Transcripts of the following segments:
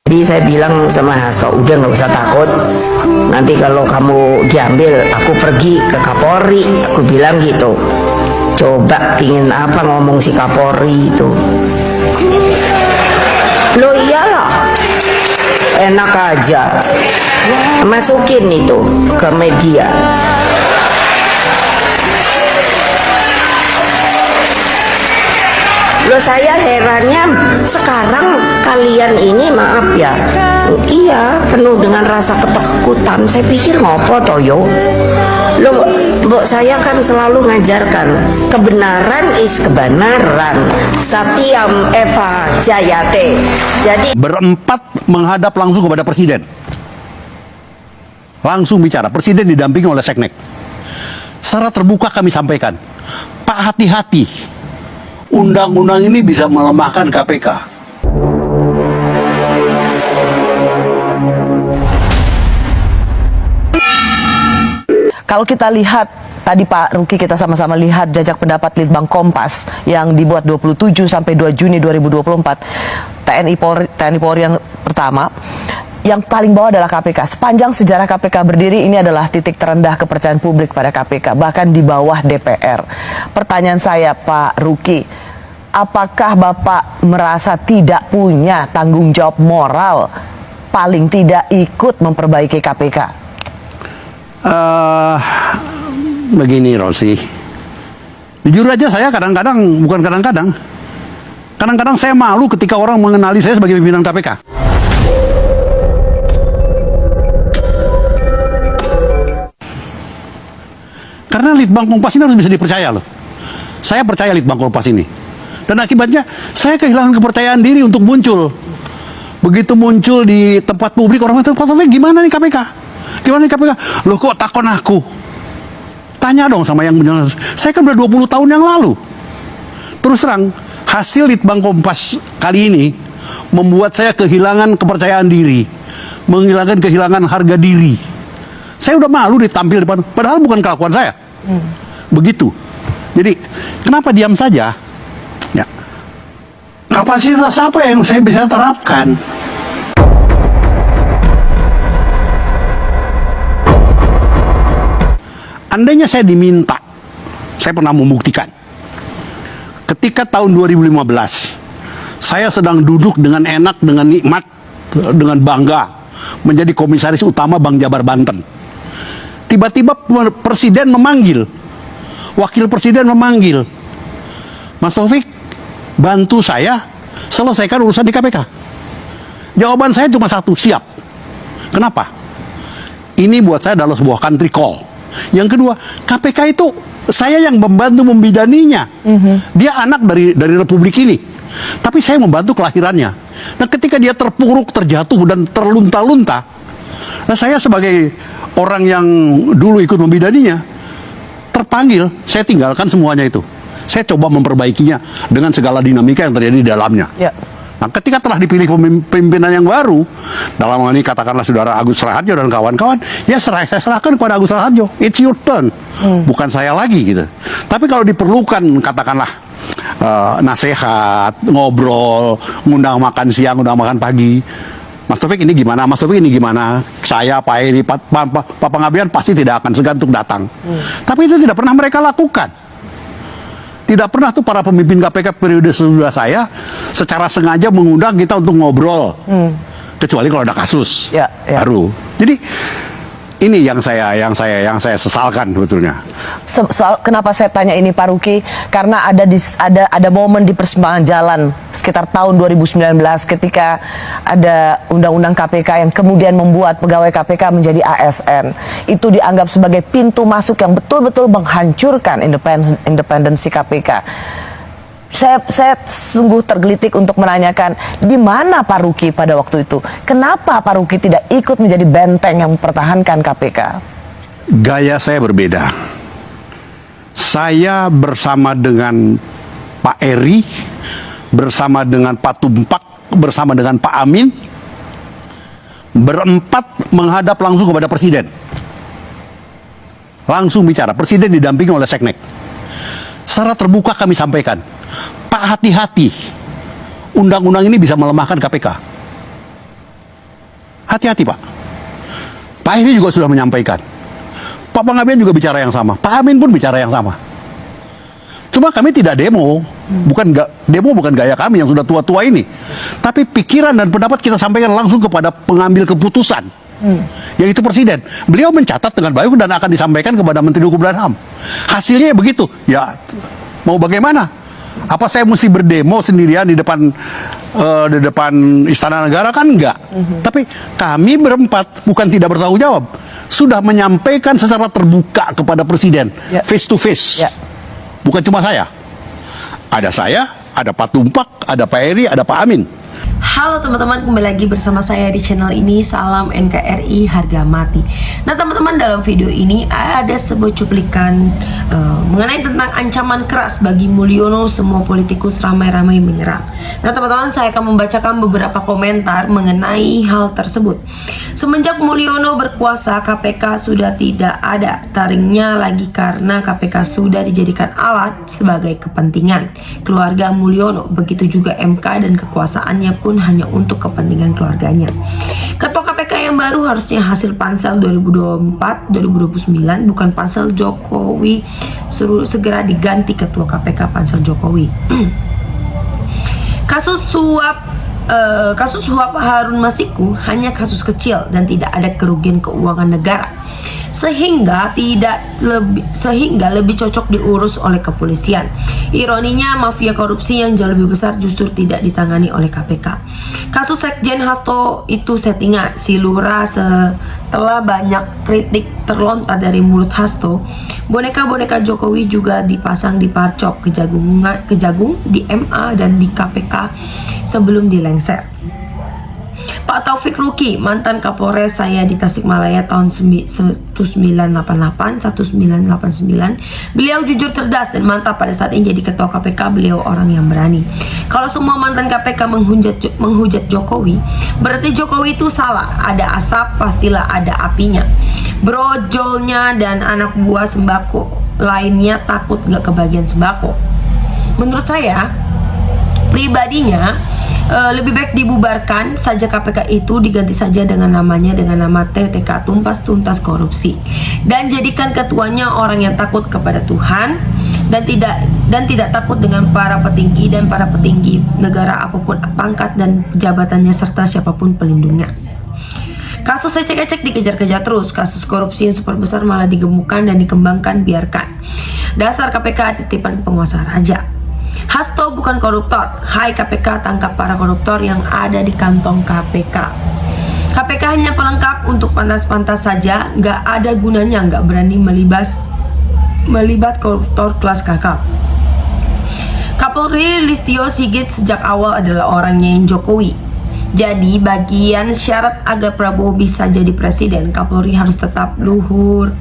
Jadi saya bilang sama Hasto, udah nggak usah takut. Nanti kalau kamu diambil, aku pergi ke Kapolri. Aku bilang gitu. Coba pingin apa ngomong si Kapolri itu. Loh iyalah, enak aja. Masukin itu ke media. Loh saya herannya sekarang kalian ini maaf ya, iya penuh dengan rasa ketakutan. Saya pikir ngopo toyo. Loh mbok saya kan selalu ngajarkan kebenaran is kebenaran. Satyam Eva Jayate. Jadi berempat menghadap langsung kepada presiden. Langsung bicara, presiden didampingi oleh seknek. Secara terbuka kami sampaikan, Pak hati-hati. Undang-undang ini bisa melemahkan KPK. Kalau kita lihat tadi Pak Ruki, kita sama-sama lihat jajak pendapat Litbang Kompas yang dibuat 27 sampai 2 Juni 2024. TNI Polri yang pertama, yang paling bawah adalah KPK. Sepanjang sejarah KPK berdiri, ini adalah titik terendah kepercayaan publik pada KPK, bahkan di bawah DPR. Pertanyaan saya Pak Ruki, apakah Bapak merasa tidak punya tanggung jawab moral, paling tidak ikut memperbaiki KPK? Begini Rosi, jujur aja saya kadang-kadang, bukan kadang-kadang, kadang-kadang saya malu ketika orang mengenali saya sebagai pimpinan KPK. Karena Litbang Kompas ini harus bisa dipercaya loh. Saya percaya Litbang Kompas ini. Dan akibatnya saya kehilangan kepercayaan diri untuk muncul. Begitu muncul di tempat publik, orang mengatakan, gimana nih KPK? Gimana nih KPK? Loh kok takon aku? Tanya dong sama yang benar. Saya kan udah 20 tahun yang lalu. Terus terang, hasil Litbang Kompas kali ini membuat saya kehilangan kepercayaan diri. Kehilangan harga diri. Saya udah malu ditampil depan, padahal bukan kelakuan saya. Begitu. Jadi, kenapa diam saja? Ya. Kapasitas apa yang saya bisa terapkan? Andainya saya diminta, saya pernah membuktikan. Ketika tahun 2015, saya sedang duduk dengan enak, dengan nikmat, dengan bangga, menjadi komisaris utama Bank Jabar Banten. Tiba-tiba presiden memanggil, wakil presiden memanggil, Mas Taufik, bantu saya selesaikan urusan di KPK. Jawaban saya cuma satu, siap. Kenapa? Ini buat saya adalah sebuah country call. Yang kedua, KPK itu saya yang membantu membidaninya. Dia anak dari Republik ini. Tapi saya membantu kelahirannya. Nah ketika dia terpuruk, terjatuh, dan terlunta-lunta, nah saya sebagai orang yang dulu ikut membidaninya, terpanggil, saya tinggalkan semuanya itu. Saya coba memperbaikinya dengan segala dinamika yang terjadi di dalamnya. Ya. Nah, ketika telah dipilih pimpinan yang baru, dalam hal ini katakanlah saudara Agus Raharjo dan kawan-kawan, ya saya serahkan kepada Agus Raharjo. It's your turn. Bukan saya lagi gitu. Tapi kalau diperlukan katakanlah nasihat, ngobrol, ngundang makan siang, ngundang makan pagi, Mas Taufik ini gimana? Mas Taufik ini gimana? Saya, Pak Eri, Pak Panggabean pasti tidak akan segan untuk datang. Tapi itu tidak pernah mereka lakukan. Tidak pernah tuh para pemimpin KPK periode sesudah saya secara sengaja mengundang kita untuk ngobrol. Kecuali kalau ada kasus baru. Jadi ini yang saya sesalkan sebetulnya. Soal kenapa saya tanya ini Pak Ruki, karena ada momen di persimpangan jalan sekitar tahun 2019 ketika ada undang-undang KPK yang kemudian membuat pegawai KPK menjadi ASN. Itu dianggap sebagai pintu masuk yang betul-betul menghancurkan independensi KPK. Saya sungguh tergelitik untuk menanyakan di mana Pak Ruki pada waktu itu. Kenapa Pak Ruki tidak ikut menjadi benteng yang mempertahankan KPK? Gaya saya berbeda. Saya bersama dengan Pak Eri, bersama dengan Pak Tumpak, bersama dengan Pak Amin, berempat menghadap langsung kepada presiden. Langsung bicara, presiden didampingi oleh seknek. Secara terbuka kami sampaikan, Pak hati-hati, undang-undang ini bisa melemahkan KPK. hati-hati Pak. Pak Heri juga sudah menyampaikan. Pak Panggabean juga bicara yang sama. Pak Amin pun bicara yang sama. Cuma kami tidak demo. Demo bukan gaya kami yang sudah tua-tua ini. Tapi pikiran dan pendapat kita sampaikan langsung kepada pengambil keputusan. Yaitu Presiden. Beliau mencatat dengan baik dan akan disampaikan kepada Menteri Hukum dan HAM. Hasilnya begitu. Ya, mau bagaimana? Apa saya mesti berdemo sendirian di depan Istana Negara? Kan enggak. Tapi kami berempat bukan tidak bertanggung jawab, sudah menyampaikan secara terbuka kepada Presiden, face to face. Bukan cuma saya. Ada saya, ada Pak Tumpak, ada Pak Heri, ada Pak Amin. Halo teman-teman, kembali lagi bersama saya di channel ini. Salam NKRI harga mati. Nah teman-teman, dalam video ini ada sebuah cuplikan mengenai tentang ancaman keras bagi Mulyono. Semua politikus ramai-ramai menyerang. Nah teman-teman, saya akan membacakan beberapa komentar mengenai hal tersebut. Semenjak Mulyono berkuasa, KPK sudah tidak ada taringnya lagi karena KPK sudah dijadikan alat sebagai kepentingan keluarga Mulyono. Begitu juga MK dan kekuasaannya pun hanya untuk kepentingan keluarganya. Ketua KPK yang baru harusnya hasil pansel 2024-2029, bukan pansel Jokowi. Segera diganti ketua KPK pansel Jokowi. Kasus suap Harun Masiku hanya kasus kecil dan tidak ada kerugian keuangan negara, sehingga lebih cocok diurus oleh kepolisian. Ironinya, mafia korupsi yang jauh lebih besar justru tidak ditangani oleh KPK. Kasus Sekjen Hasto itu settingan. Si Lura, setelah banyak kritik terlontar dari mulut Hasto, boneka-boneka Jokowi juga dipasang di Parcok, Kejagung, di MA dan di KPK sebelum dilengser. Pak Taufik Ruki, mantan Kapolres saya di Tasikmalaya tahun 1988-1989. Beliau jujur, cerdas, dan mantap pada saat ini jadi ketua KPK. Beliau orang yang berani. Kalau semua mantan KPK menghujat Jokowi, berarti Jokowi itu salah. Ada asap, pastilah ada apinya. Brojolnya dan anak buah sembako lainnya takut nggak kebagian sembako. Menurut saya pribadinya, lebih baik dibubarkan saja KPK itu, diganti saja dengan namanya, dengan nama TTK, Tumpas Tuntas Korupsi, dan jadikan ketuanya orang yang takut kepada Tuhan dan tidak takut dengan para petinggi negara apapun pangkat dan jabatannya serta siapapun pelindungnya. Kasus ecek-ecek dikejar-kejar terus, kasus korupsi yang super besar malah digemukkan dan dikembangkan. Biarkan. Dasar KPK titipan penguasa raja. Hasto bukan koruptor. Hai KPK, tangkap para koruptor yang ada di kantong KPK. KPK hanya pelengkap untuk pantas-pantas saja, nggak ada gunanya, nggak berani melibat koruptor kelas kakap. Kapolri Listio Sigit sejak awal adalah orangnya yang Jokowi. Jadi bagian syarat agar Prabowo bisa jadi presiden, Kapolri harus tetap Luhut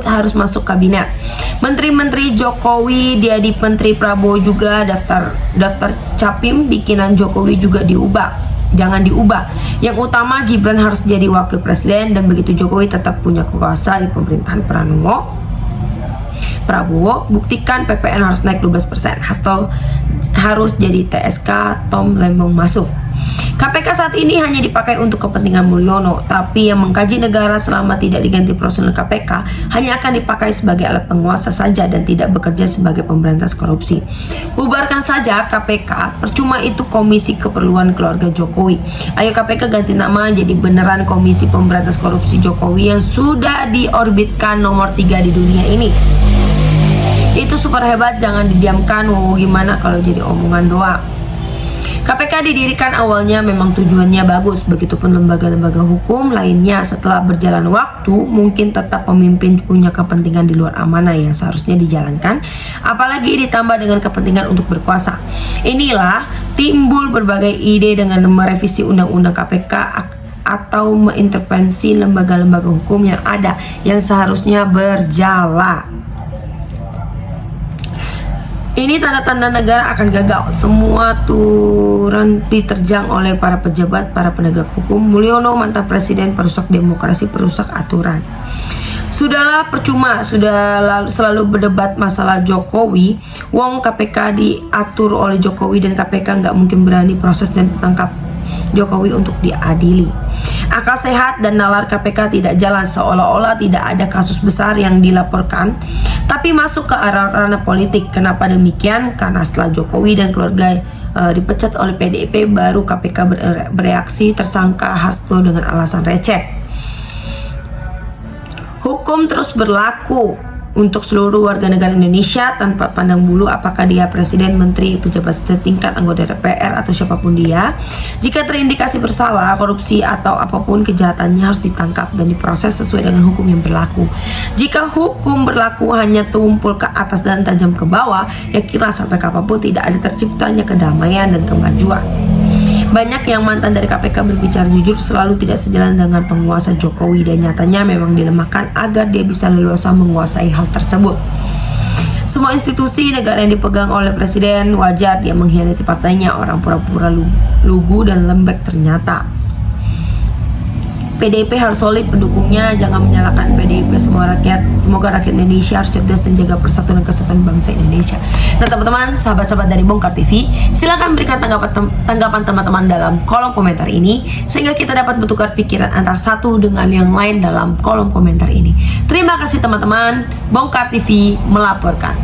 harus masuk kabinet. Menteri-menteri Jokowi dia di Menteri Prabowo juga, daftar capim bikinan Jokowi juga diubah. Jangan diubah. Yang utama Gibran harus jadi wakil presiden, dan begitu Jokowi tetap punya kuasa di pemerintahan Prabowo, buktikan PPN harus naik 12%. Hasto harus jadi TSK, Tom Lembong masuk. KPK saat ini hanya dipakai untuk kepentingan Mulyono, tapi yang mengkaji negara selama tidak diganti personel KPK hanya akan dipakai sebagai alat penguasa saja dan tidak bekerja sebagai pemberantas korupsi. Bubarkan saja KPK, percuma itu komisi keperluan keluarga Jokowi. Ayo KPK ganti nama jadi beneran Komisi Pemberantas Korupsi Jokowi yang sudah diorbitkan nomor 3 di dunia ini. Itu super hebat, jangan didiamkan. Wow, gimana kalau jadi omongan doang. KPK didirikan awalnya memang tujuannya bagus, begitupun lembaga-lembaga hukum lainnya. Setelah berjalan waktu, mungkin tetap pemimpin punya kepentingan di luar amanah yang seharusnya dijalankan, apalagi ditambah dengan kepentingan untuk berkuasa. Inilah timbul berbagai ide dengan merevisi undang-undang KPK atau mengintervensi lembaga-lembaga hukum yang ada yang seharusnya berjalan. Ini tanda-tanda negara akan gagal. Semua turun diterjang oleh para pejabat, para penegak hukum. Mulyono mantan presiden, perusak demokrasi, perusak aturan. Sudahlah, percuma selalu berdebat masalah Jokowi. Wong KPK diatur oleh Jokowi dan KPK nggak mungkin berani proses dan tangkap Jokowi untuk diadili. Akal sehat dan nalar KPK tidak jalan, seolah-olah tidak ada kasus besar yang dilaporkan, tapi masuk ke arah ranah politik. Kenapa demikian? Karena setelah Jokowi dan keluarga dipecat oleh PDIP, baru KPK bereaksi tersangka Hasto dengan alasan receh. Hukum terus berlaku untuk seluruh warga negara Indonesia tanpa pandang bulu apakah dia presiden, menteri, pejabat setingkat, anggota DPR atau siapapun dia. Jika terindikasi bersalah, korupsi atau apapun kejahatannya harus ditangkap dan diproses sesuai dengan hukum yang berlaku. Jika hukum berlaku hanya tumpul ke atas dan tajam ke bawah, ya kira sampai kapanpun tidak ada terciptanya kedamaian dan kemajuan. Banyak yang mantan dari KPK berbicara jujur selalu tidak sejalan dengan penguasa Jokowi, dan nyatanya memang dilemahkan agar dia bisa leluasa menguasai hal tersebut. Semua institusi negara yang dipegang oleh presiden, wajar dia mengkhianati partainya. Orang pura-pura lugu dan lembek ternyata. PDIP harus solid pendukungnya, jangan menyalahkan PDIP. Semoga rakyat Indonesia harus cerdas dan jaga persatuan dan kesatuan bangsa Indonesia. Nah teman-teman, sahabat-sahabat dari Bongkar TV, silakan berikan tanggapan teman-teman dalam kolom komentar ini, sehingga kita dapat bertukar pikiran antara satu dengan yang lain dalam kolom komentar ini. Terima kasih teman-teman, Bongkar TV melaporkan.